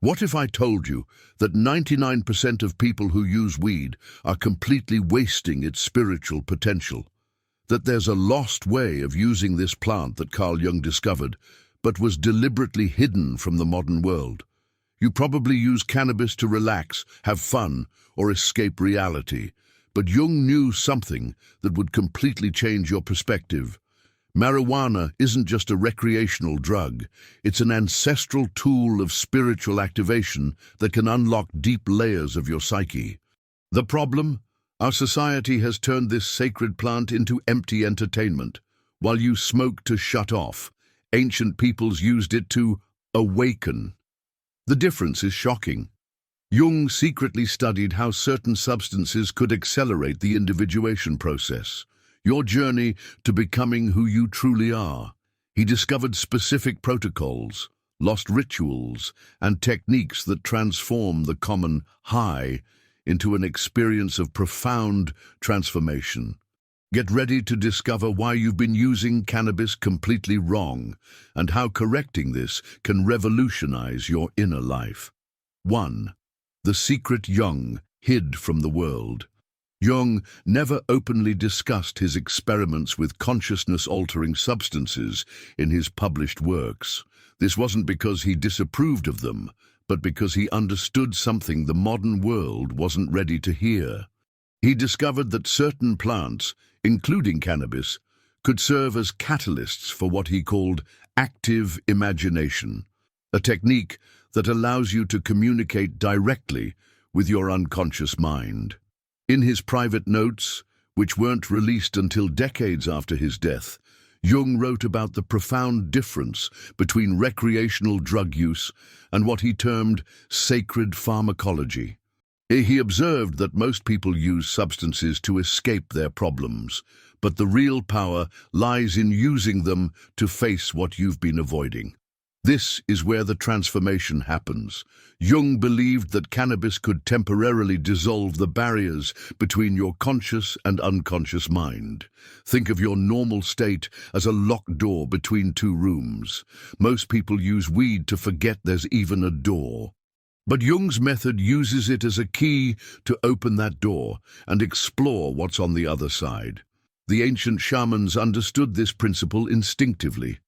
What if I told you that 99% of people who use weed are completely wasting its spiritual potential? That there's a lost way of using this plant that Carl Jung discovered, but was deliberately hidden from the modern world? You probably use cannabis to relax, have fun, or escape reality. But Jung knew something that would completely change your perspective. Marijuana isn't just a recreational drug. It's an ancestral tool of spiritual activation that can unlock deep layers of your psyche. The problem? Our society has turned this sacred plant into empty entertainment. While you smoke to shut off, ancient peoples used it to awaken. The difference is shocking. Jung secretly studied how certain substances could accelerate the individuation process, your journey to becoming who you truly are. He discovered specific protocols, lost rituals, and techniques that transform the common high into an experience of profound transformation. Get ready to discover why you've been using cannabis completely wrong and how correcting this can revolutionize your inner life. 1. The secret Jung hid from the world. Jung never openly discussed his experiments with consciousness-altering substances in his published works. This wasn't because he disapproved of them, but because he understood something the modern world wasn't ready to hear. He discovered that certain plants, including cannabis, could serve as catalysts for what he called active imagination, a technique that allows you to communicate directly with your unconscious mind. In his private notes, which weren't released until decades after his death, Jung wrote about the profound difference between recreational drug use and what he termed sacred pharmacology. He observed that most people use substances to escape their problems, but the real power lies in using them to face what you've been avoiding. This is where the transformation happens. Jung believed that cannabis could temporarily dissolve the barriers between your conscious and unconscious mind. Think of your normal state as a locked door between two rooms. Most people use weed to forget there's even a door. But Jung's method uses it as a key to open that door and explore what's on the other side. The ancient shamans understood this principle instinctively.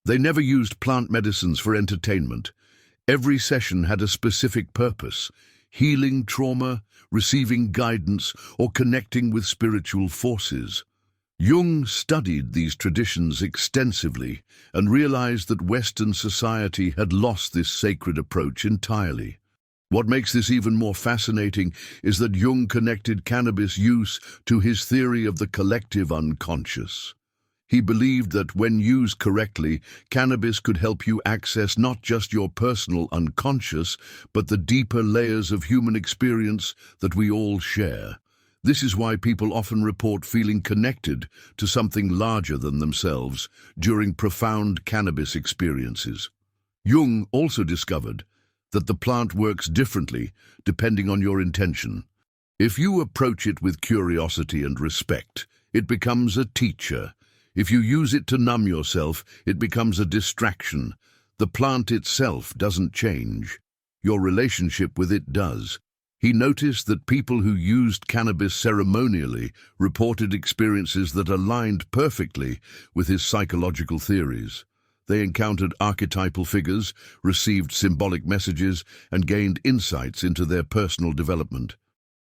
They never used plant medicines for entertainment. Every session had a specific purpose: healing trauma, receiving guidance, or connecting with spiritual forces. Jung studied these traditions extensively and realized that Western society had lost this sacred approach entirely. What makes this even more fascinating is that Jung connected cannabis use to his theory of the collective unconscious. He believed that when used correctly, cannabis could help you access not just your personal unconscious, but the deeper layers of human experience that we all share. This is why people often report feeling connected to something larger than themselves during profound cannabis experiences. Jung also discovered that the plant works differently depending on your intention. If you approach it with curiosity and respect, it becomes a teacher. If you use it to numb yourself, it becomes a distraction. The plant itself doesn't change. Your relationship with it does. He noticed that people who used cannabis ceremonially reported experiences that aligned perfectly with his psychological theories. They encountered archetypal figures, received symbolic messages, and gained insights into their personal development.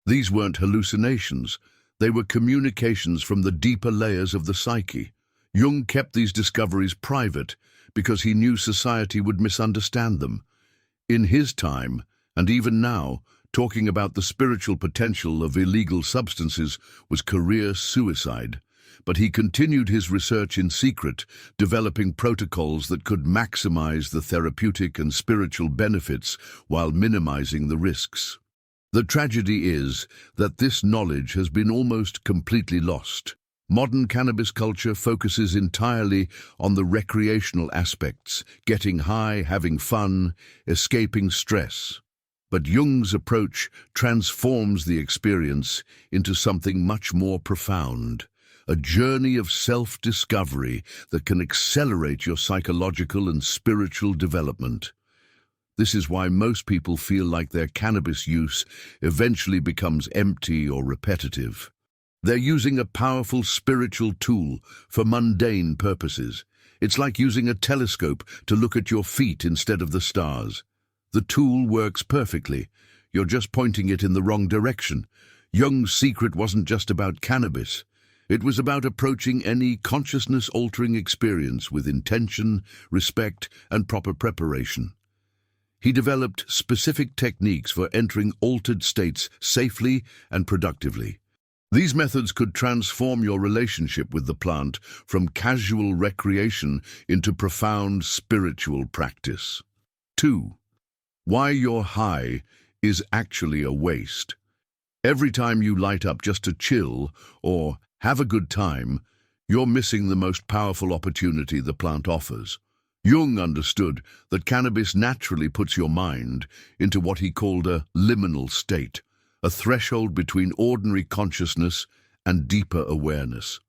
These weren't hallucinations. They were communications from the deeper layers of the psyche. Jung kept these discoveries private because he knew society would misunderstand them. In his time, and even now, talking about the spiritual potential of illegal substances was career suicide. But he continued his research in secret, developing protocols that could maximize the therapeutic and spiritual benefits while minimizing the risks. The tragedy is that this knowledge has been almost completely lost. Modern cannabis culture focuses entirely on the recreational aspects, getting high, having fun, escaping stress. But Jung's approach transforms the experience into something much more profound, a journey of self-discovery that can accelerate your psychological and spiritual development. This is why most people feel like their cannabis use eventually becomes empty or repetitive. They're using a powerful spiritual tool for mundane purposes. It's like using a telescope to look at your feet instead of the stars. The tool works perfectly. You're just pointing it in the wrong direction. Jung's secret wasn't just about cannabis. It was about approaching any consciousness-altering experience with intention, respect, and proper preparation. He developed specific techniques for entering altered states safely and productively. These methods could transform your relationship with the plant from casual recreation into profound spiritual practice. 2. Why your high is actually a waste. Every time you light up just to chill or have a good time, you're missing the most powerful opportunity the plant offers. Jung understood that cannabis naturally puts your mind into what he called a liminal state, a threshold between ordinary consciousness and deeper awareness.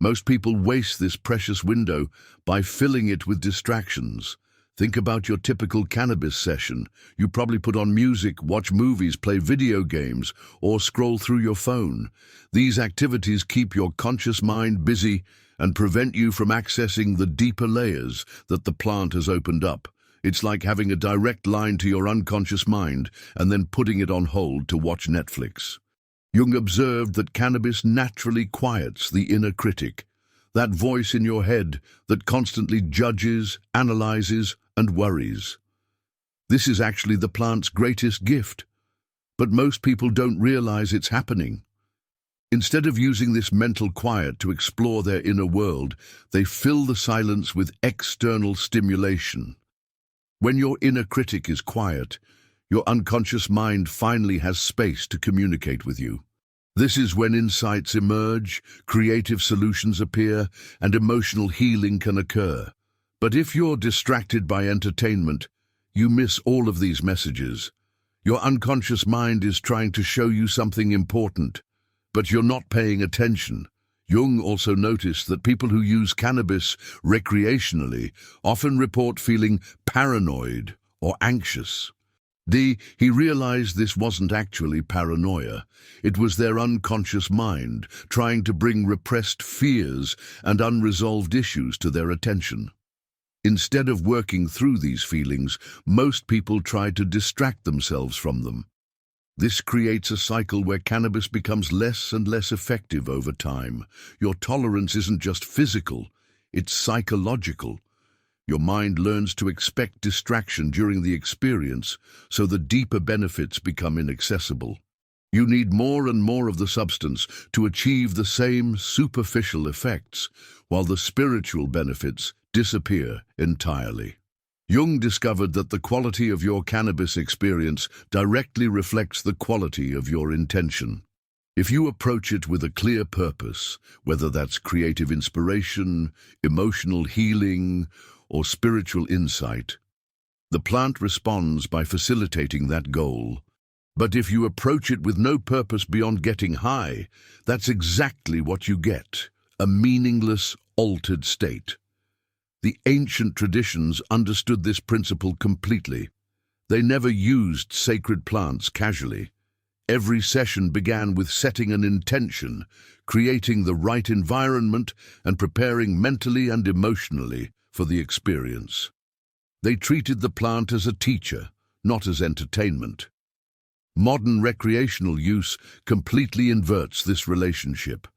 Most people waste this precious window by filling it with distractions. Think about your typical cannabis session. You probably put on music, watch movies, play video games, or scroll through your phone. These activities keep your conscious mind busy and prevent you from accessing the deeper layers that the plant has opened up. It's like having a direct line to your unconscious mind and then putting it on hold to watch Netflix. Jung observed that cannabis naturally quiets the inner critic, that voice in your head that constantly judges, analyzes, and worries. This is actually the plant's greatest gift, but most people don't realize it's happening. Instead of using this mental quiet to explore their inner world, they fill the silence with external stimulation. When your inner critic is quiet, your unconscious mind finally has space to communicate with you. This is when insights emerge, creative solutions appear, and emotional healing can occur. But if you're distracted by entertainment, you miss all of these messages. Your unconscious mind is trying to show you something important, but you're not paying attention. Jung also noticed that people who use cannabis recreationally often report feeling paranoid or anxious. He realized this wasn't actually paranoia. It was their unconscious mind trying to bring repressed fears and unresolved issues to their attention. Instead of working through these feelings, most people try to distract themselves from them. This creates a cycle where cannabis becomes less and less effective over time. Your tolerance isn't just physical, it's psychological. Your mind learns to expect distraction during the experience, so the deeper benefits become inaccessible. You need more and more of the substance to achieve the same superficial effects, while the spiritual benefits disappear entirely. Jung discovered that the quality of your cannabis experience directly reflects the quality of your intention. If you approach it with a clear purpose, whether that's creative inspiration, emotional healing, or spiritual insight, the plant responds by facilitating that goal. But if you approach it with no purpose beyond getting high, that's exactly what you get, a meaningless, altered state. The ancient traditions understood this principle completely. They never used sacred plants casually. Every session began with setting an intention, creating the right environment, and preparing mentally and emotionally for the experience. They treated the plant as a teacher, not as entertainment. Modern recreational use completely inverts this relationship.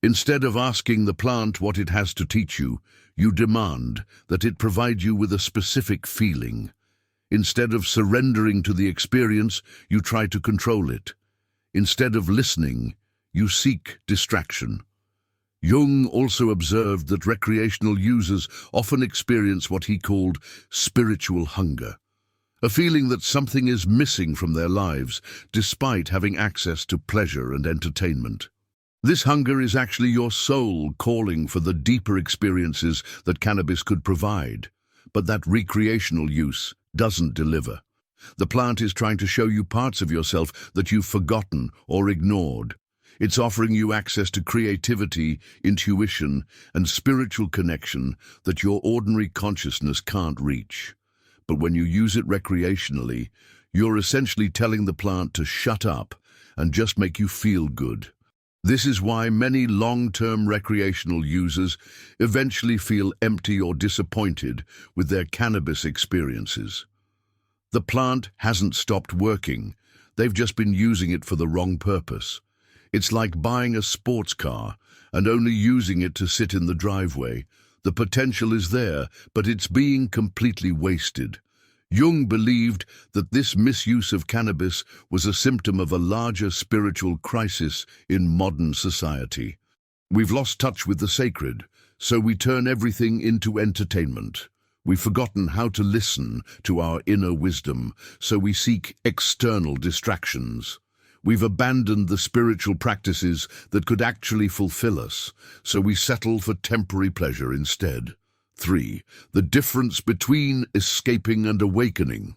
Instead of asking the plant what it has to teach you, you demand that it provide you with a specific feeling. Instead of surrendering to the experience, you try to control it. Instead of listening, you seek distraction. Jung also observed that recreational users often experience what he called spiritual hunger, a feeling that something is missing from their lives despite having access to pleasure and entertainment. This hunger is actually your soul calling for the deeper experiences that cannabis could provide, but that recreational use doesn't deliver. The plant is trying to show you parts of yourself that you've forgotten or ignored. It's offering you access to creativity, intuition, and spiritual connection that your ordinary consciousness can't reach. But when you use it recreationally, you're essentially telling the plant to shut up and just make you feel good. This is why many long-term recreational users eventually feel empty or disappointed with their cannabis experiences. The plant hasn't stopped working, they've just been using it for the wrong purpose. It's like buying a sports car and only using it to sit in the driveway. The potential is there, but it's being completely wasted. Jung believed that this misuse of cannabis was a symptom of a larger spiritual crisis in modern society. We've lost touch with the sacred, so we turn everything into entertainment. We've forgotten how to listen to our inner wisdom, so we seek external distractions. We've abandoned the spiritual practices that could actually fulfill us, so we settle for temporary pleasure instead. 3. The difference between escaping and awakening.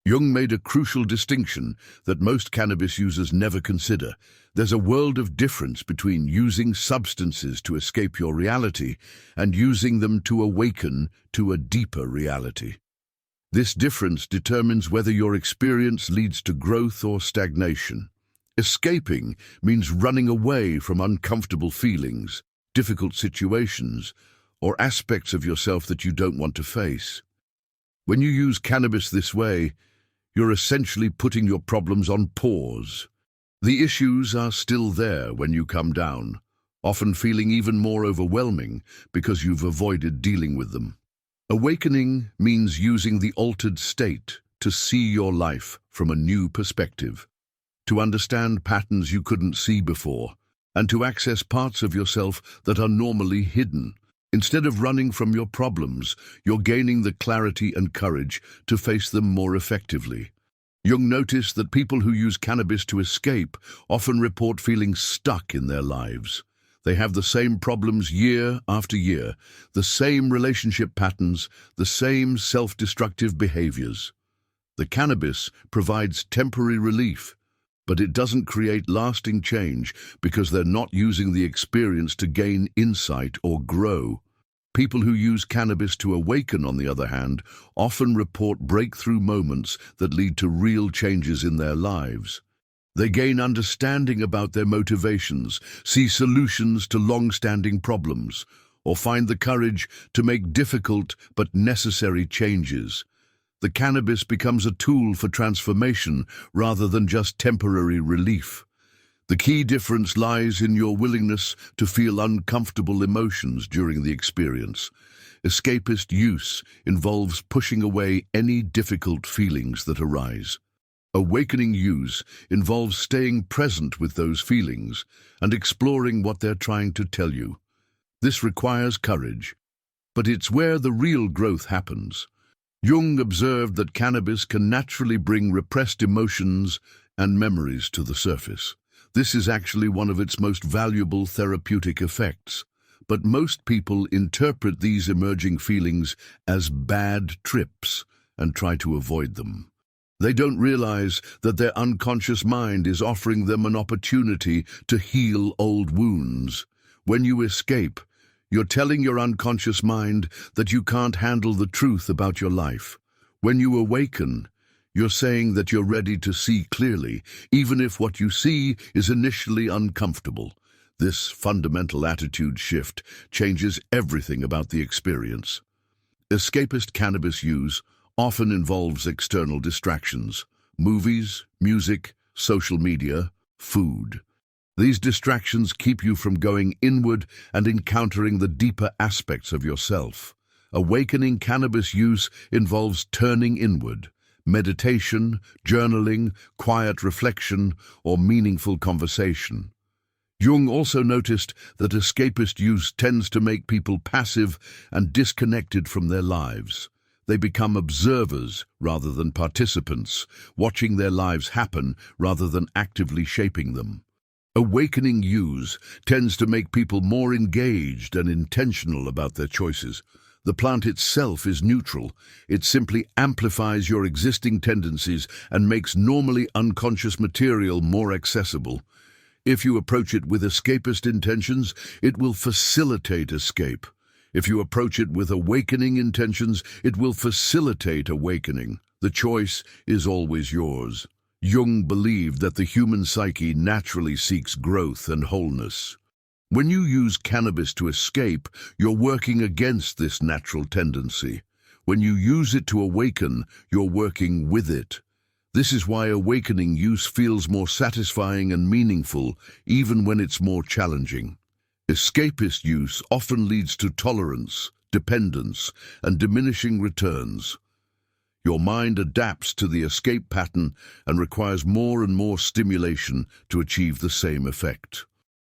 Jung made a crucial distinction that most cannabis users never consider. There's a world of difference between using substances to escape your reality and using them to awaken to a deeper reality. This difference determines whether your experience leads to growth or stagnation. Escaping means running away from uncomfortable feelings, difficult situations, or aspects of yourself that you don't want to face. When you use cannabis this way, you're essentially putting your problems on pause. The issues are still there when you come down, often feeling even more overwhelming because you've avoided dealing with them. Awakening means using the altered state to see your life from a new perspective, to understand patterns you couldn't see before, and to access parts of yourself that are normally hidden. Instead of running from your problems, you're gaining the clarity and courage to face them more effectively. Jung noticed that people who use cannabis to escape often report feeling stuck in their lives. They have the same problems year after year, the same relationship patterns, the same self-destructive behaviors. The cannabis provides temporary relief, but it doesn't create lasting change because they're not using the experience to gain insight or grow. People who use cannabis to awaken, on the other hand, often report breakthrough moments that lead to real changes in their lives. They gain understanding about their motivations, see solutions to long-standing problems, or find the courage to make difficult but necessary changes. The cannabis becomes a tool for transformation rather than just temporary relief. The key difference lies in your willingness to feel uncomfortable emotions during the experience. Escapist use involves pushing away any difficult feelings that arise. Awakening use involves staying present with those feelings and exploring what they're trying to tell you. This requires courage, but it's where the real growth happens. Jung observed that cannabis can naturally bring repressed emotions and memories to the surface. This is actually one of its most valuable therapeutic effects, but most people interpret these emerging feelings as bad trips and try to avoid them. They don't realize that their unconscious mind is offering them an opportunity to heal old wounds. When you escape, you're telling your unconscious mind that you can't handle the truth about your life. When you awaken, you're saying that you're ready to see clearly, even if what you see is initially uncomfortable. This fundamental attitude shift changes everything about the experience. Escapist cannabis use often involves external distractions: movies, music, social media, food. These distractions keep you from going inward and encountering the deeper aspects of yourself. Awakening cannabis use involves turning inward. Meditation, journaling, quiet reflection, or meaningful conversation. Jung also noticed that escapist use tends to make people passive and disconnected from their lives. They become observers rather than participants, watching their lives happen rather than actively shaping them. Awakening use tends to make people more engaged and intentional about their choices. The plant itself is neutral. It simply amplifies your existing tendencies and makes normally unconscious material more accessible. If you approach it with escapist intentions, it will facilitate escape. If you approach it with awakening intentions, it will facilitate awakening. The choice is always yours. Jung believed that the human psyche naturally seeks growth and wholeness. When you use cannabis to escape, you're working against this natural tendency. When you use it to awaken, you're working with it. This is why awakening use feels more satisfying and meaningful, even when it's more challenging. Escapist use often leads to tolerance, dependence, and diminishing returns. Your mind adapts to the escape pattern and requires more and more stimulation to achieve the same effect.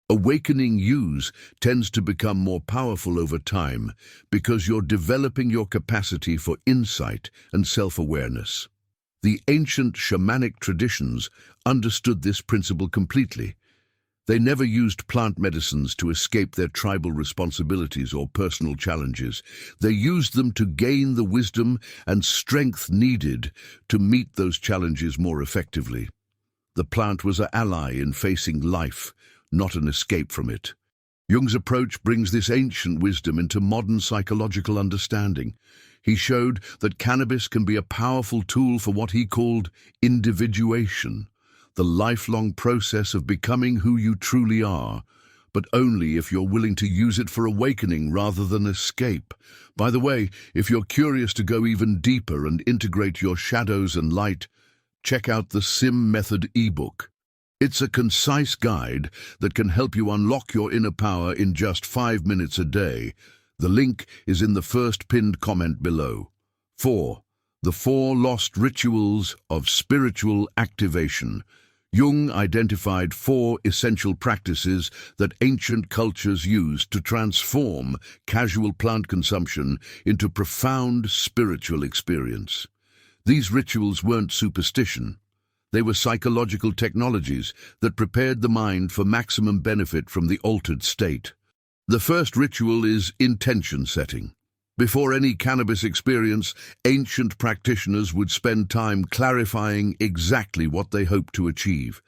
Awakening use tends to become more powerful over time because you're developing your capacity for insight and self-awareness. The ancient shamanic traditions understood this principle completely. They never used plant medicines to escape their tribal responsibilities or personal challenges. They used them to gain the wisdom and strength needed to meet those challenges more effectively. The plant was an ally in facing life, not an escape from it. Jung's approach brings this ancient wisdom into modern psychological understanding. He showed that cannabis can be a powerful tool for what he called individuation, the lifelong process of becoming who you truly are, but only if you're willing to use it for awakening rather than escape. By the way, if you're curious to go even deeper and integrate your shadows and light, check out the Sim Method ebook. It's a concise guide that can help you unlock your inner power in just 5 minutes a day. The link is in the first pinned comment below. 4. The 4 Lost Rituals of Spiritual Activation. Jung identified 4 essential practices that ancient cultures used to transform casual plant consumption into profound spiritual experience. These rituals weren't superstition. They were psychological technologies that prepared the mind for maximum benefit from the altered state. The first ritual is intention setting. Before any cannabis experience, ancient practitioners would spend time clarifying exactly what they hoped to achieve.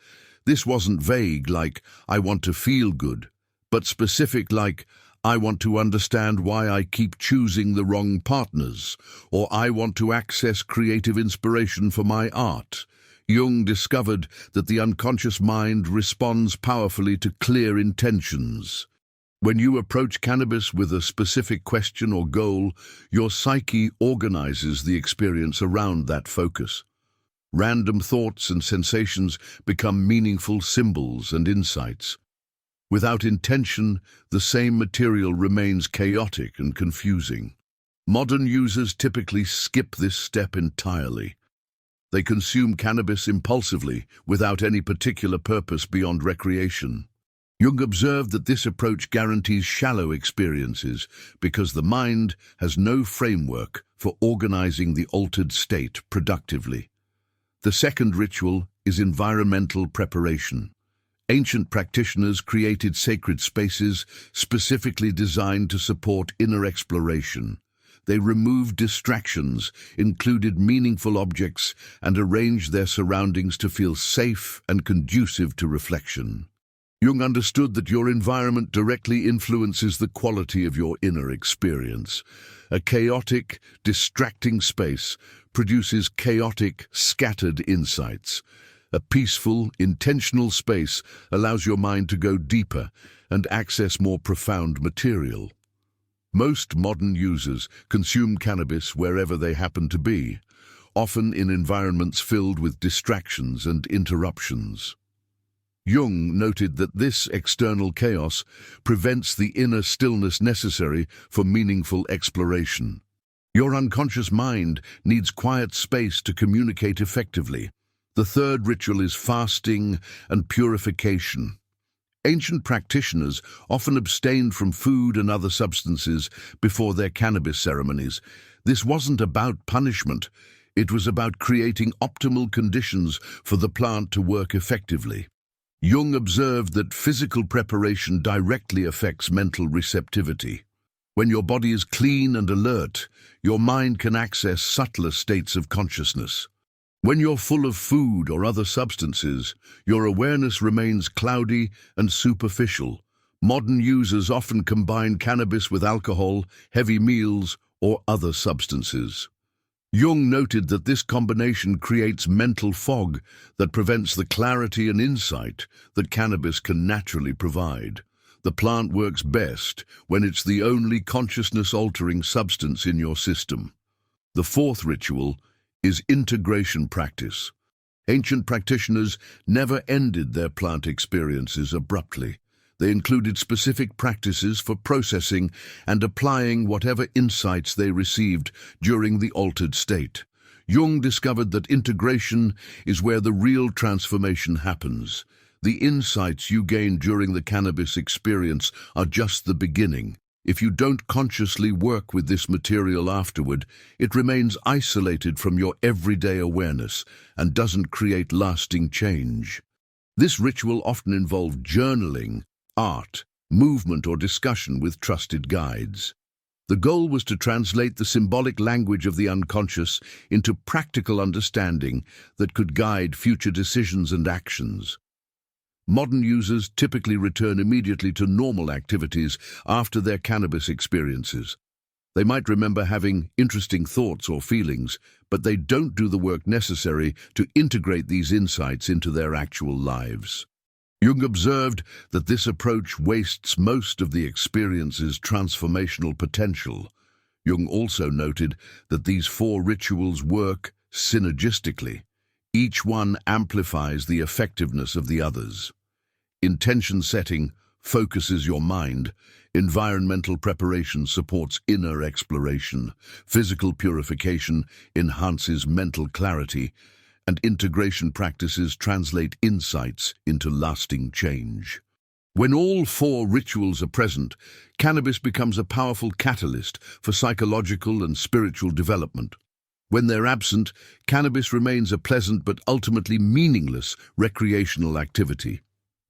This wasn't vague like, "I want to feel good," but specific like, "I want to understand why I keep choosing the wrong partners," or "I want to access creative inspiration for my art." Jung discovered that the unconscious mind responds powerfully to clear intentions. When you approach cannabis with a specific question or goal, your psyche organizes the experience around that focus. Random thoughts and sensations become meaningful symbols and insights. Without intention, the same material remains chaotic and confusing. Modern users typically skip this step entirely. They consume cannabis impulsively, without any particular purpose beyond recreation. Jung observed that this approach guarantees shallow experiences because the mind has no framework for organizing the altered state productively. The second ritual is environmental preparation. Ancient practitioners created sacred spaces specifically designed to support inner exploration. They removed distractions, included meaningful objects, and arranged their surroundings to feel safe and conducive to reflection. Jung understood that your environment directly influences the quality of your inner experience. A chaotic, distracting space produces chaotic, scattered insights. A peaceful, intentional space allows your mind to go deeper and access more profound material. Most modern users consume cannabis wherever they happen to be, often in environments filled with distractions and interruptions. Jung noted that this external chaos prevents the inner stillness necessary for meaningful exploration. Your unconscious mind needs quiet space to communicate effectively. The third ritual is fasting and purification. Ancient practitioners often abstained from food and other substances before their cannabis ceremonies. This wasn't about punishment. It was about creating optimal conditions for the plant to work effectively. Jung observed that physical preparation directly affects mental receptivity. When your body is clean and alert, your mind can access subtler states of consciousness. When you're full of food or other substances, your awareness remains cloudy and superficial, Modern users often combine cannabis with alcohol, heavy meals, or other substances. Jung noted that this combination creates mental fog that prevents the clarity and insight that cannabis can naturally provide. The plant works best when it's the only consciousness-altering substance in your system. The fourth ritual is integration practice. Ancient practitioners never ended their plant experiences abruptly. They included specific practices for processing and applying whatever insights they received during the altered state. Jung discovered that integration is where the real transformation happens. The insights you gain during the cannabis experience are just the beginning. If you don't consciously work with this material afterward, it remains isolated from your everyday awareness and doesn't create lasting change. This ritual often involved journaling, art, movement, or discussion with trusted guides. The goal was to translate the symbolic language of the unconscious into practical understanding that could guide future decisions and actions. Modern users typically return immediately to normal activities after their cannabis experiences. They might remember having interesting thoughts or feelings, but they don't do the work necessary to integrate these insights into their actual lives. Jung observed that this approach wastes most of the experience's transformational potential. Jung also noted that these four rituals work synergistically. Each one amplifies the effectiveness of the others. Intention setting focuses your mind. Environmental preparation supports inner exploration. Physical purification enhances mental clarity. And integration practices translate insights into lasting change. When all four rituals are present, cannabis becomes a powerful catalyst for psychological and spiritual development. When they're absent, cannabis remains a pleasant but ultimately meaningless recreational activity.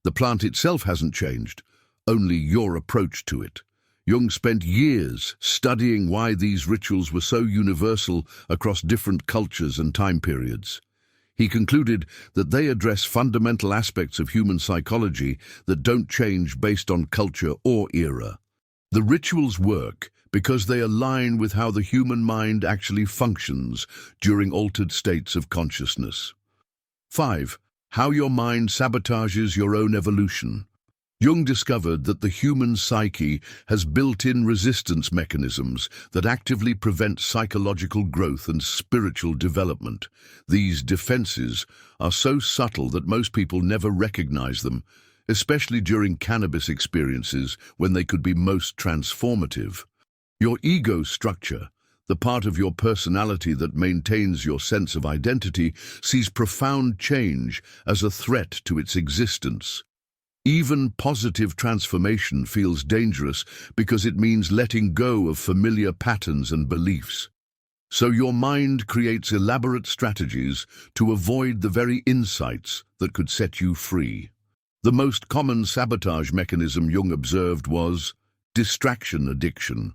The plant itself hasn't changed, only your approach to it. Jung spent years studying why these rituals were so universal across different cultures and time periods. He concluded that they address fundamental aspects of human psychology that don't change based on culture or era. The rituals work because they align with how the human mind actually functions during altered states of consciousness. 5. How your mind sabotages your own evolution. Jung discovered that the human psyche has built-in resistance mechanisms that actively prevent psychological growth and spiritual development. These defenses are so subtle that most people never recognize them, especially during cannabis experiences when they could be most transformative. Your ego structure, the part of your personality that maintains your sense of identity, sees profound change as a threat to its existence. Even positive transformation feels dangerous because it means letting go of familiar patterns and beliefs. So your mind creates elaborate strategies to avoid the very insights that could set you free. The most common sabotage mechanism Jung observed was distraction addiction.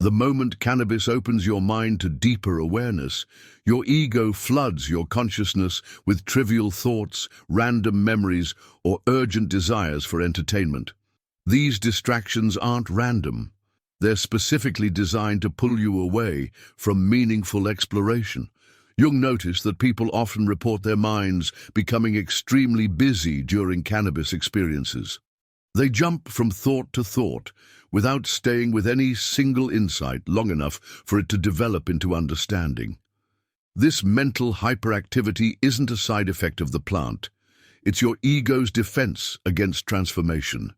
The moment cannabis opens your mind to deeper awareness, your ego floods your consciousness with trivial thoughts, random memories, or urgent desires for entertainment. These distractions aren't random. They're specifically designed to pull you away from meaningful exploration. Jung noticed that people often report their minds becoming extremely busy during cannabis experiences. They jump from thought to thought, without staying with any single insight long enough for it to develop into understanding. This mental hyperactivity isn't a side effect of the plant. It's your ego's defense against transformation.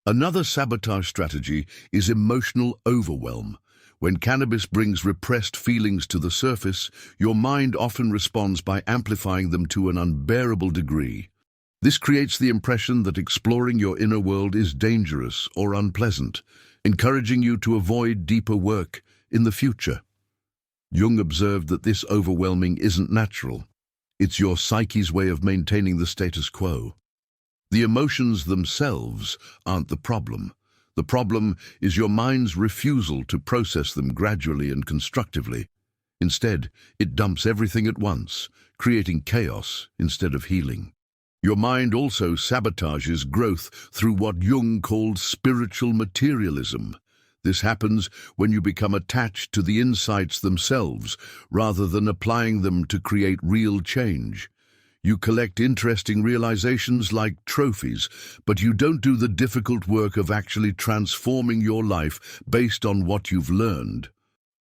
Another sabotage strategy is emotional overwhelm. When cannabis brings repressed feelings to the surface, your mind often responds by amplifying them to an unbearable degree. This creates the impression that exploring your inner world is dangerous or unpleasant, encouraging you to avoid deeper work in the future. Jung observed that this overwhelming isn't natural. It's your psyche's way of maintaining the status quo. The emotions themselves aren't the problem. The problem is your mind's refusal to process them gradually and constructively. Instead, it dumps everything at once, creating chaos instead of healing. Your mind also sabotages growth through what Jung called spiritual materialism. This happens when you become attached to the insights themselves, rather than applying them to create real change. You collect interesting realizations like trophies, but you don't do the difficult work of actually transforming your life based on what you've learned.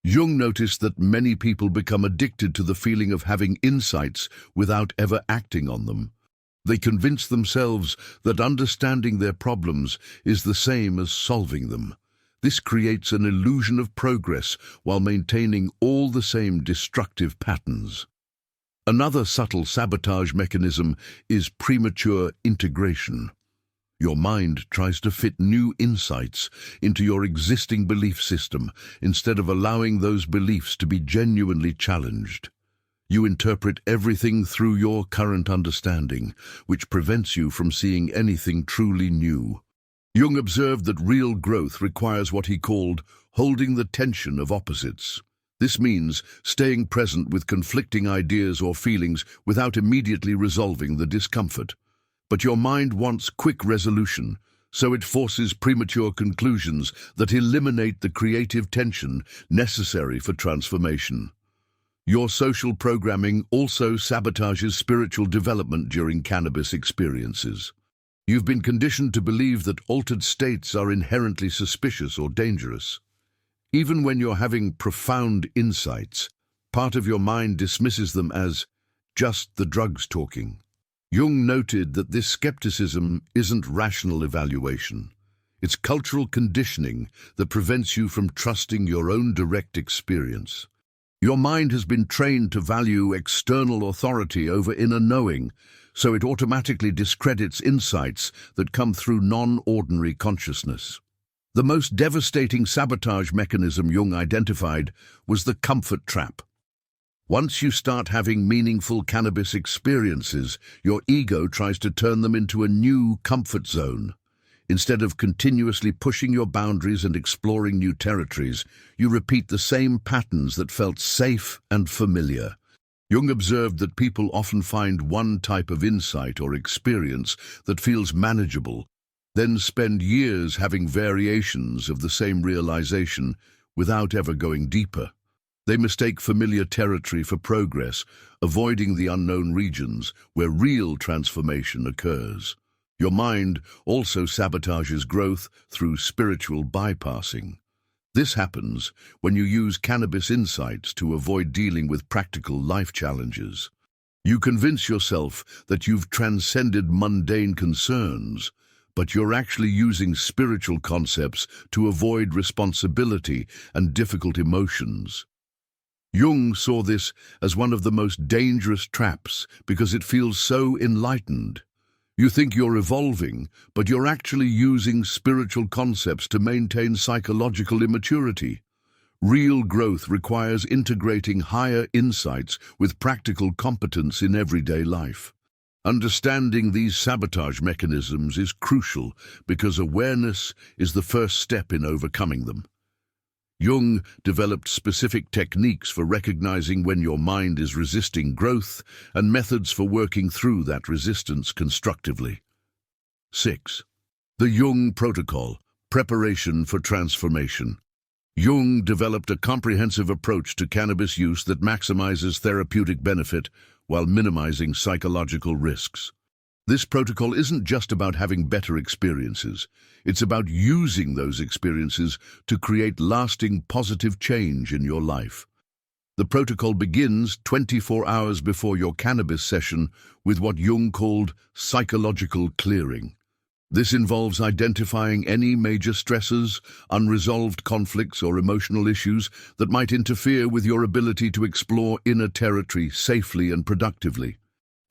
Jung noticed that many people become addicted to the feeling of having insights without ever acting on them. They convince themselves that understanding their problems is the same as solving them. This creates an illusion of progress while maintaining all the same destructive patterns. Another subtle sabotage mechanism is premature integration. Your mind tries to fit new insights into your existing belief system instead of allowing those beliefs to be genuinely challenged. You interpret everything through your current understanding, which prevents you from seeing anything truly new. Jung observed that real growth requires what he called holding the tension of opposites. This means staying present with conflicting ideas or feelings without immediately resolving the discomfort. But your mind wants quick resolution, so it forces premature conclusions that eliminate the creative tension necessary for transformation. Your social programming also sabotages spiritual development during cannabis experiences. You've been conditioned to believe that altered states are inherently suspicious or dangerous. Even when you're having profound insights, part of your mind dismisses them as just the drugs talking. Jung noted that this skepticism isn't rational evaluation. It's cultural conditioning that prevents you from trusting your own direct experience. Your mind has been trained to value external authority over inner knowing, so it automatically discredits insights that come through non-ordinary consciousness. The most devastating sabotage mechanism Jung identified was the comfort trap. Once you start having meaningful cannabis experiences, your ego tries to turn them into a new comfort zone. Instead of continuously pushing your boundaries and exploring new territories, you repeat the same patterns that felt safe and familiar. Jung observed that people often find one type of insight or experience that feels manageable, then spend years having variations of the same realization without ever going deeper. They mistake familiar territory for progress, avoiding the unknown regions where real transformation occurs. Your mind also sabotages growth through spiritual bypassing. This happens when you use cannabis insights to avoid dealing with practical life challenges. You convince yourself that you've transcended mundane concerns, but you're actually using spiritual concepts to avoid responsibility and difficult emotions. Jung saw this as one of the most dangerous traps because it feels so enlightened. You think you're evolving, but you're actually using spiritual concepts to maintain psychological immaturity. Real growth requires integrating higher insights with practical competence in everyday life. Understanding these sabotage mechanisms is crucial because awareness is the first step in overcoming them. Jung developed specific techniques for recognizing when your mind is resisting growth and methods for working through that resistance constructively. 6. The Jung Protocol, Preparation for Transformation. Jung developed a comprehensive approach to cannabis use that maximizes therapeutic benefit while minimizing psychological risks. This protocol isn't just about having better experiences. It's about using those experiences to create lasting positive change in your life. The protocol begins 24 hours before your cannabis session with what Jung called psychological clearing. This involves identifying any major stressors, unresolved conflicts, or emotional issues that might interfere with your ability to explore inner territory safely and productively.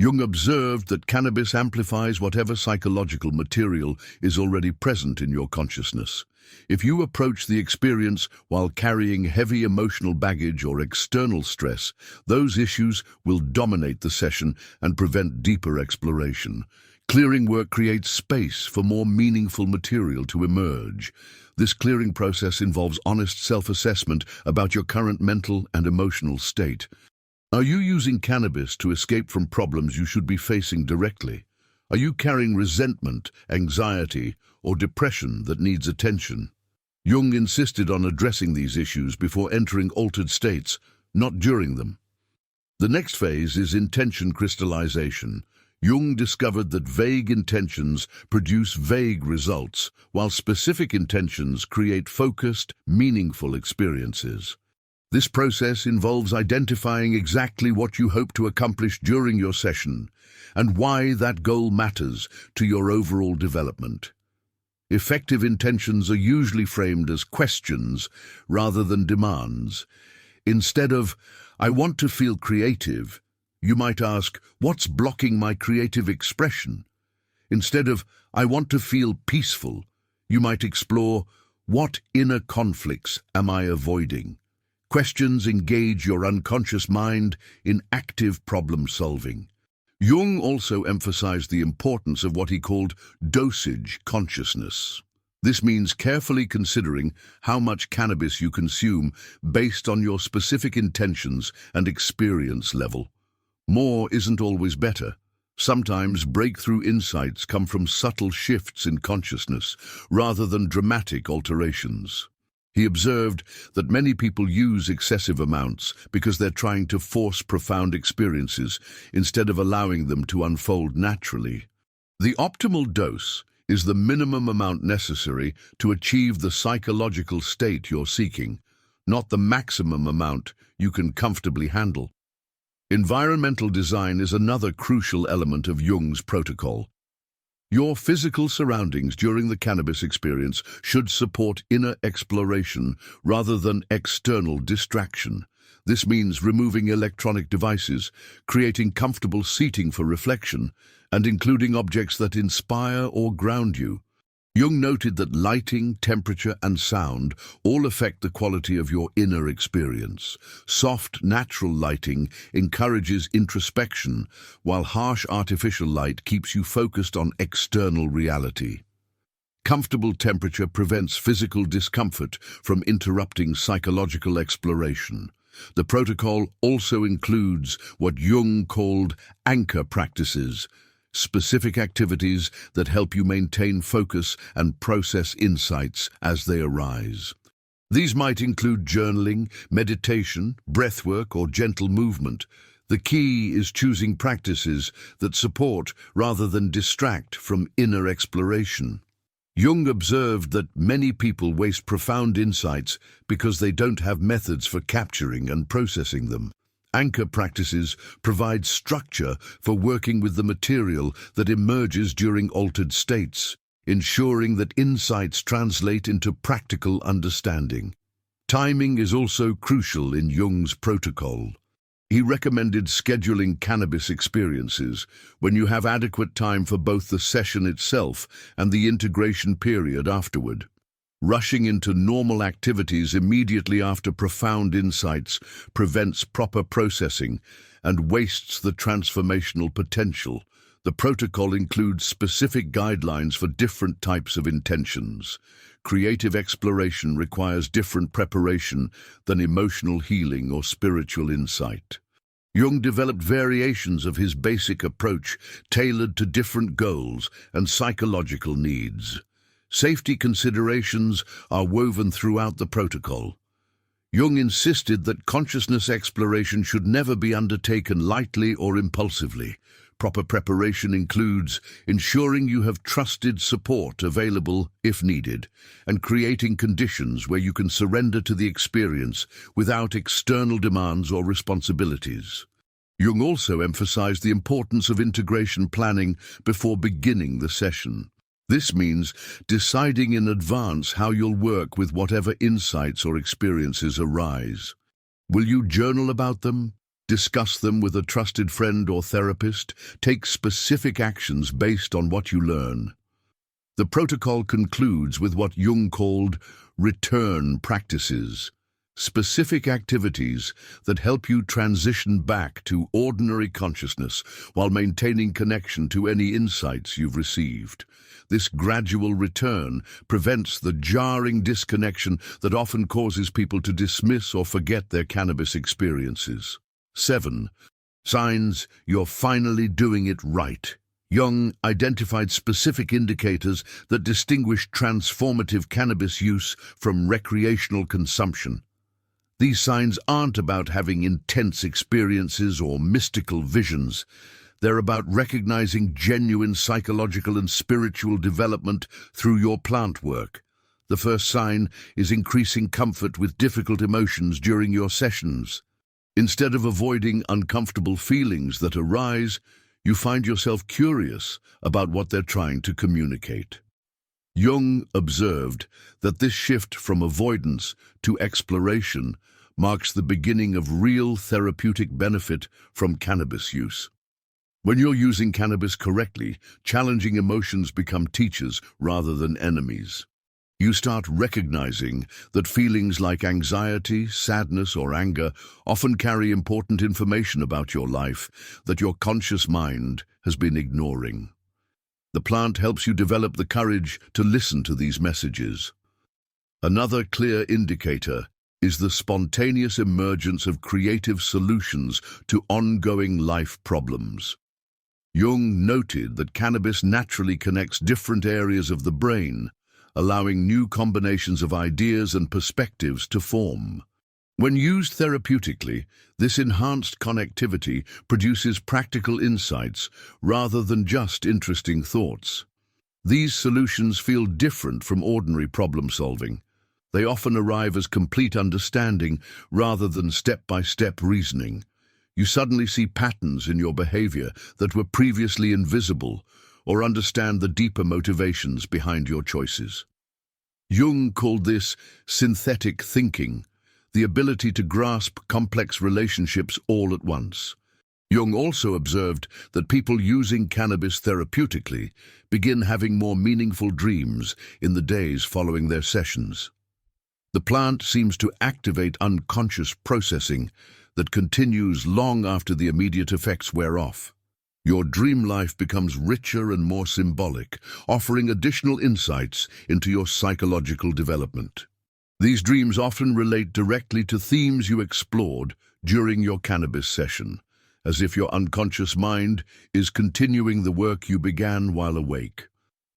Jung observed that cannabis amplifies whatever psychological material is already present in your consciousness. If you approach the experience while carrying heavy emotional baggage or external stress, those issues will dominate the session and prevent deeper exploration. Clearing work creates space for more meaningful material to emerge. This clearing process involves honest self-assessment about your current mental and emotional state. Are you using cannabis to escape from problems you should be facing directly? Are you carrying resentment, anxiety, or depression that needs attention? Jung insisted on addressing these issues before entering altered states, not during them. The next phase is intention crystallization. Jung discovered that vague intentions produce vague results, while specific intentions create focused, meaningful experiences. This process involves identifying exactly what you hope to accomplish during your session and why that goal matters to your overall development. Effective intentions are usually framed as questions rather than demands. Instead of, "I want to feel creative," you might ask, "What's blocking my creative expression?" Instead of, "I want to feel peaceful," you might explore, "What inner conflicts am I avoiding?" Questions engage your unconscious mind in active problem solving. Jung also emphasized the importance of what he called dosage consciousness. This means carefully considering how much cannabis you consume based on your specific intentions and experience level. More isn't always better. Sometimes breakthrough insights come from subtle shifts in consciousness rather than dramatic alterations. He observed that many people use excessive amounts because they're trying to force profound experiences instead of allowing them to unfold naturally. The optimal dose is the minimum amount necessary to achieve the psychological state you're seeking, not the maximum amount you can comfortably handle. Environmental design is another crucial element of Jung's protocol. Your physical surroundings during the cannabis experience should support inner exploration rather than external distraction. This means removing electronic devices, creating comfortable seating for reflection, and including objects that inspire or ground you. Jung noted that lighting, temperature, and sound all affect the quality of your inner experience. Soft, natural lighting encourages introspection, while harsh artificial light keeps you focused on external reality. Comfortable temperature prevents physical discomfort from interrupting psychological exploration. The protocol also includes what Jung called anchor practices, specific activities that help you maintain focus and process insights as they arise. These might include journaling, meditation, breathwork, or gentle movement. The key is choosing practices that support rather than distract from inner exploration. Jung observed that many people waste profound insights because they don't have methods for capturing and processing them. Anchor practices provide structure for working with the material that emerges during altered states, ensuring that insights translate into practical understanding. Timing is also crucial in Jung's protocol. He recommended scheduling cannabis experiences when you have adequate time for both the session itself and the integration period afterward. Rushing into normal activities immediately after profound insights prevents proper processing and wastes the transformational potential. The protocol includes specific guidelines for different types of intentions. Creative exploration requires different preparation than emotional healing or spiritual insight. Jung developed variations of his basic approach tailored to different goals and psychological needs. Safety considerations are woven throughout the protocol. Jung insisted that consciousness exploration should never be undertaken lightly or impulsively. Proper preparation includes ensuring you have trusted support available if needed, and creating conditions where you can surrender to the experience without external demands or responsibilities. Jung also emphasized the importance of integration planning before beginning the session. This means deciding in advance how you'll work with whatever insights or experiences arise. Will you journal about them? Discuss them with a trusted friend or therapist? Take specific actions based on what you learn. The protocol concludes with what Jung called return practices, specific activities that help you transition back to ordinary consciousness while maintaining connection to any insights you've received. This gradual return prevents the jarring disconnection that often causes people to dismiss or forget their cannabis experiences. 7. Signs you're finally doing it right. Jung identified specific indicators that distinguish transformative cannabis use from recreational consumption. These signs aren't about having intense experiences or mystical visions. They're about recognizing genuine psychological and spiritual development through your plant work. The first sign is increasing comfort with difficult emotions during your sessions. Instead of avoiding uncomfortable feelings that arise, you find yourself curious about what they're trying to communicate. Jung observed that this shift from avoidance to exploration marks the beginning of real therapeutic benefit from cannabis use. When you're using cannabis correctly, challenging emotions become teachers rather than enemies. You start recognizing that feelings like anxiety, sadness, or anger often carry important information about your life that your conscious mind has been ignoring. The plant helps you develop the courage to listen to these messages. Another clear indicator is the spontaneous emergence of creative solutions to ongoing life problems. Jung noted that cannabis naturally connects different areas of the brain, allowing new combinations of ideas and perspectives to form. When used therapeutically, this enhanced connectivity produces practical insights rather than just interesting thoughts. These solutions feel different from ordinary problem solving. They often arrive as complete understanding rather than step-by-step reasoning. You suddenly see patterns in your behavior that were previously invisible, or understand the deeper motivations behind your choices. Jung called this synthetic thinking, the ability to grasp complex relationships all at once. Jung also observed that people using cannabis therapeutically begin having more meaningful dreams in the days following their sessions. The plant seems to activate unconscious processing that continues long after the immediate effects wear off. Your dream life becomes richer and more symbolic, offering additional insights into your psychological development. These dreams often relate directly to themes you explored during your cannabis session, as if your unconscious mind is continuing the work you began while awake.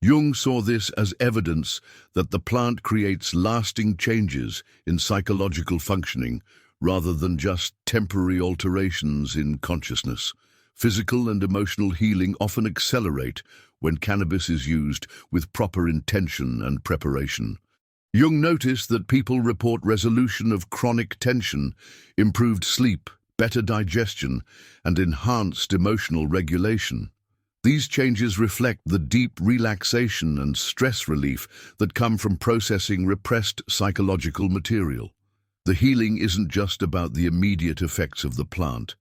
Jung saw this as evidence that the plant creates lasting changes in psychological functioning rather than just temporary alterations in consciousness. Physical and emotional healing often accelerate when cannabis is used with proper intention and preparation. Jung noticed that people report resolution of chronic tension, improved sleep, better digestion, and enhanced emotional regulation. These changes reflect the deep relaxation and stress relief that come from processing repressed psychological material. The healing isn't just about the immediate effects of the plant.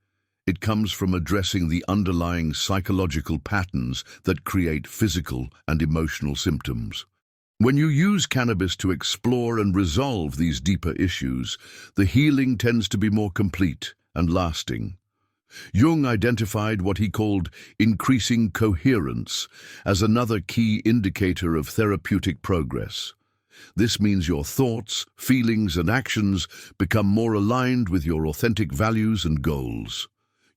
It comes from addressing the underlying psychological patterns that create physical and emotional symptoms. When you use cannabis to explore and resolve these deeper issues, the healing tends to be more complete and lasting. Jung identified what he called increasing coherence as another key indicator of therapeutic progress. This means your thoughts, feelings, and actions become more aligned with your authentic values and goals.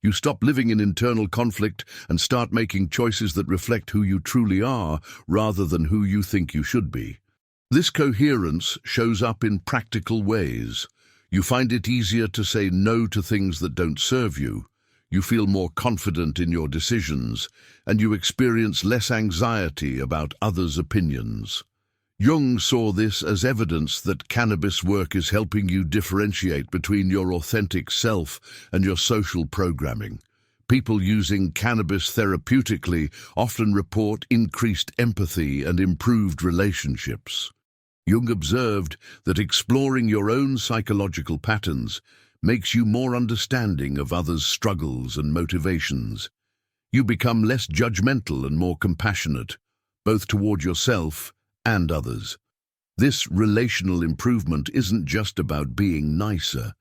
You stop living in internal conflict and start making choices that reflect who you truly are rather than who you think you should be. This coherence shows up in practical ways. You find it easier to say no to things that don't serve you. You feel more confident in your decisions, and you experience less anxiety about others' opinions. Jung saw this as evidence that cannabis work is helping you differentiate between your authentic self and your social programming. People using cannabis therapeutically often report increased empathy and improved relationships. Jung observed that exploring your own psychological patterns makes you more understanding of others' struggles and motivations. You become less judgmental and more compassionate, both toward yourself and others. This relational improvement isn't just about being nicer.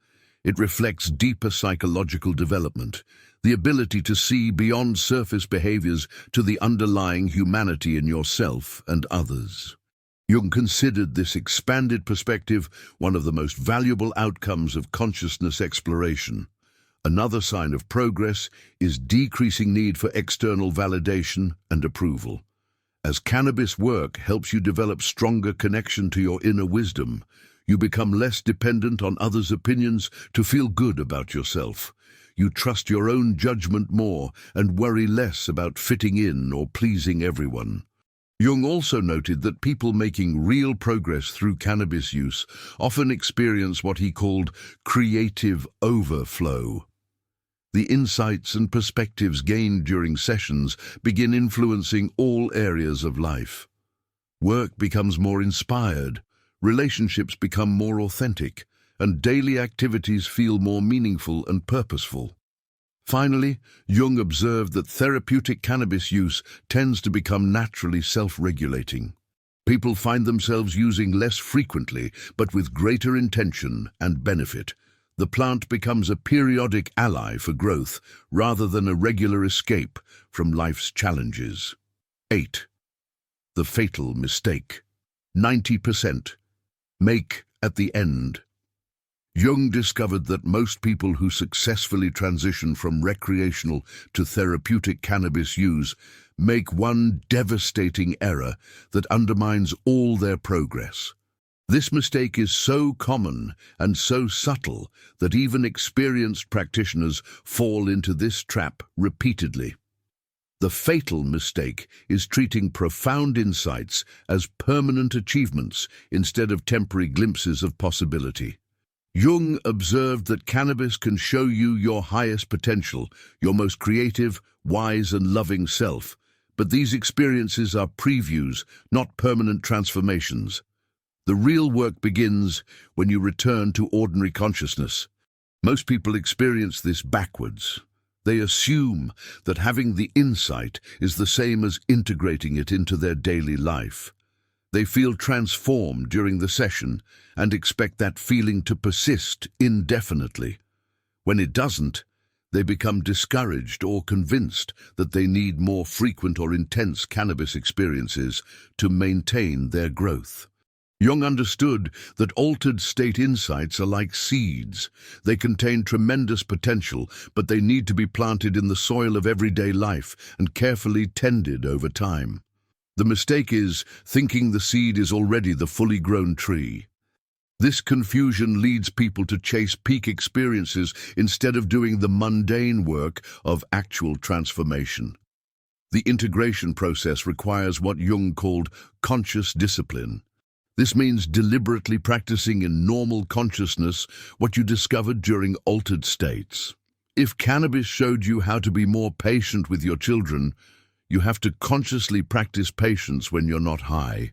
It reflects deeper psychological development, the ability to see beyond surface behaviors to the underlying humanity in yourself and others. Jung considered this expanded perspective one of the most valuable outcomes of consciousness exploration. Another sign of progress is decreasing need for external validation and approval. As cannabis work helps you develop stronger connection to your inner wisdom, you become less dependent on others' opinions to feel good about yourself. You trust your own judgment more and worry less about fitting in or pleasing everyone. Jung also noted that people making real progress through cannabis use often experience what he called creative overflow. The insights and perspectives gained during sessions begin influencing all areas of life. Work becomes more inspired, relationships become more authentic, and daily activities feel more meaningful and purposeful. Finally, Jung observed that therapeutic cannabis use tends to become naturally self-regulating. People find themselves using less frequently, but with greater intention and benefit. The plant becomes a periodic ally for growth rather than a regular escape from life's challenges. 8. The fatal mistake. 90%. Make at the end. Jung discovered that most people who successfully transition from recreational to therapeutic cannabis use make one devastating error that undermines all their progress. This mistake is so common and so subtle that even experienced practitioners fall into this trap repeatedly. The fatal mistake is treating profound insights as permanent achievements instead of temporary glimpses of possibility. Jung observed that cannabis can show you your highest potential, your most creative, wise and loving self, but these experiences are previews, not permanent transformations. The real work begins when you return to ordinary consciousness. Most people experience this backwards. They assume that having the insight is the same as integrating it into their daily life. They feel transformed during the session and expect that feeling to persist indefinitely. When it doesn't, they become discouraged or convinced that they need more frequent or intense cannabis experiences to maintain their growth. Jung understood that altered state insights are like seeds. They contain tremendous potential, but they need to be planted in the soil of everyday life and carefully tended over time. The mistake is thinking the seed is already the fully grown tree. This confusion leads people to chase peak experiences instead of doing the mundane work of actual transformation. The integration process requires what Jung called conscious discipline. This means deliberately practicing in normal consciousness what you discovered during altered states. If cannabis showed you how to be more patient with your children, you have to consciously practice patience when you're not high.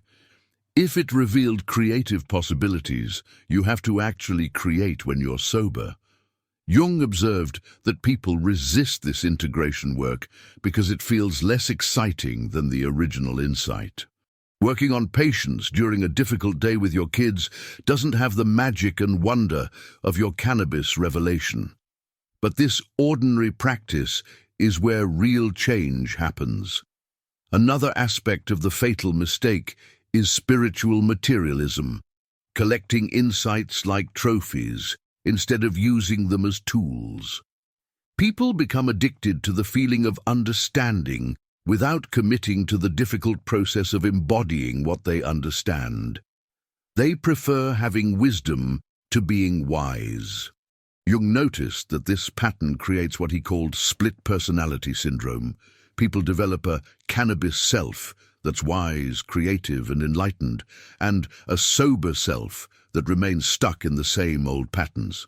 If it revealed creative possibilities, you have to actually create when you're sober. Jung observed that people resist this integration work because it feels less exciting than the original insight. Working on patience during a difficult day with your kids doesn't have the magic and wonder of your cannabis revelation. But this ordinary practice is where real change happens. Another aspect of the fatal mistake is spiritual materialism, collecting insights like trophies instead of using them as tools. People become addicted to the feeling of understanding without committing to the difficult process of embodying what they understand. They prefer having wisdom to being wise. Jung noticed that this pattern creates what he called split personality syndrome. People develop a cannabis self that's wise, creative, and enlightened, and a sober self that remains stuck in the same old patterns.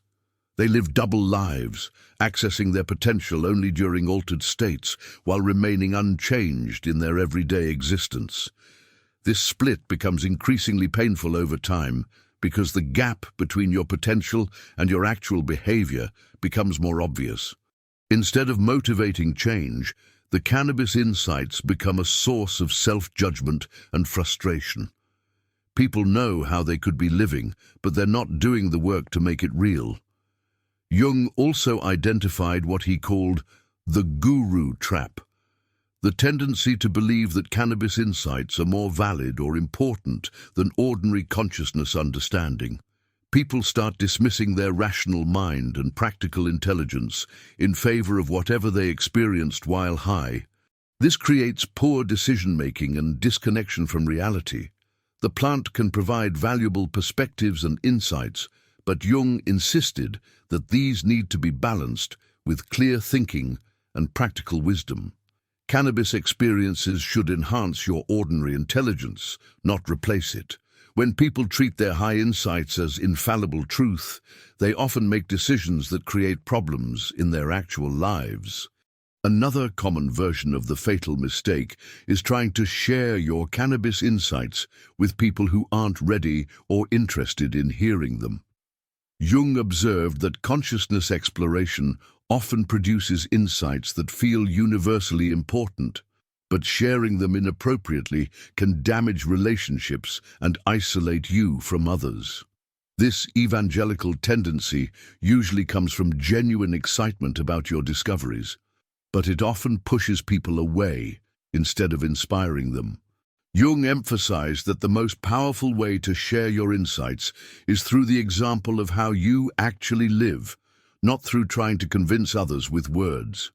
They live double lives, accessing their potential only during altered states, while remaining unchanged in their everyday existence. This split becomes increasingly painful over time, because the gap between your potential and your actual behavior becomes more obvious. Instead of motivating change, the cannabis insights become a source of self-judgment and frustration. People know how they could be living, but they're not doing the work to make it real. Jung also identified what he called the guru trap, the tendency to believe that cannabis insights are more valid or important than ordinary consciousness understanding. People start dismissing their rational mind and practical intelligence in favor of whatever they experienced while high. This creates poor decision-making and disconnection from reality. The plant can provide valuable perspectives and insights, but Jung insisted that these need to be balanced with clear thinking and practical wisdom. Cannabis experiences should enhance your ordinary intelligence, not replace it. When people treat their high insights as infallible truth, they often make decisions that create problems in their actual lives. Another common version of the fatal mistake is trying to share your cannabis insights with people who aren't ready or interested in hearing them. Jung observed that consciousness exploration often produces insights that feel universally important, but sharing them inappropriately can damage relationships and isolate you from others. This evangelical tendency usually comes from genuine excitement about your discoveries, but it often pushes people away instead of inspiring them. Jung emphasized that the most powerful way to share your insights is through the example of how you actually live, not through trying to convince others with words.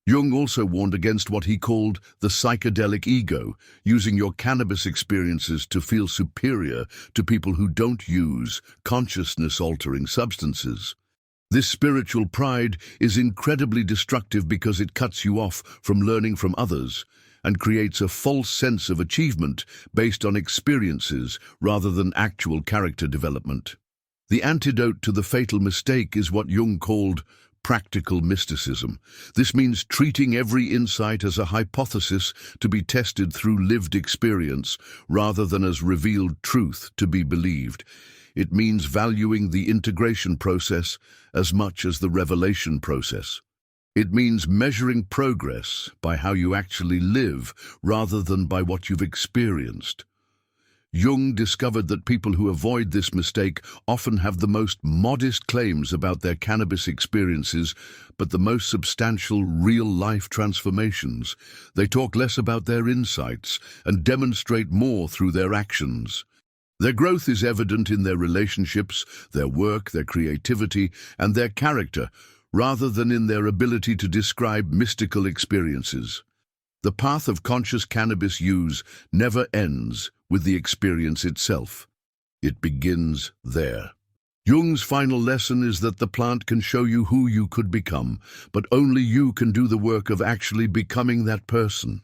Jung also warned against what he called the psychedelic ego, using your cannabis experiences to feel superior to people who don't use consciousness-altering substances. This spiritual pride is incredibly destructive because it cuts you off from learning from others and creates a false sense of achievement based on experiences rather than actual character development. The antidote to the fatal mistake is what Jung called practical mysticism. This means treating every insight as a hypothesis to be tested through lived experience rather than as revealed truth to be believed. It means valuing the integration process as much as the revelation process. It means measuring progress by how you actually live rather than by what you've experienced. Jung discovered that people who avoid this mistake often have the most modest claims about their cannabis experiences, but the most substantial real-life transformations. They talk less about their insights and demonstrate more through their actions. Their growth is evident in their relationships, their work, their creativity, and their character, rather than in their ability to describe mystical experiences. The path of conscious cannabis use never ends with the experience itself. It begins there. Jung's final lesson is that the plant can show you who you could become, but only you can do the work of actually becoming that person.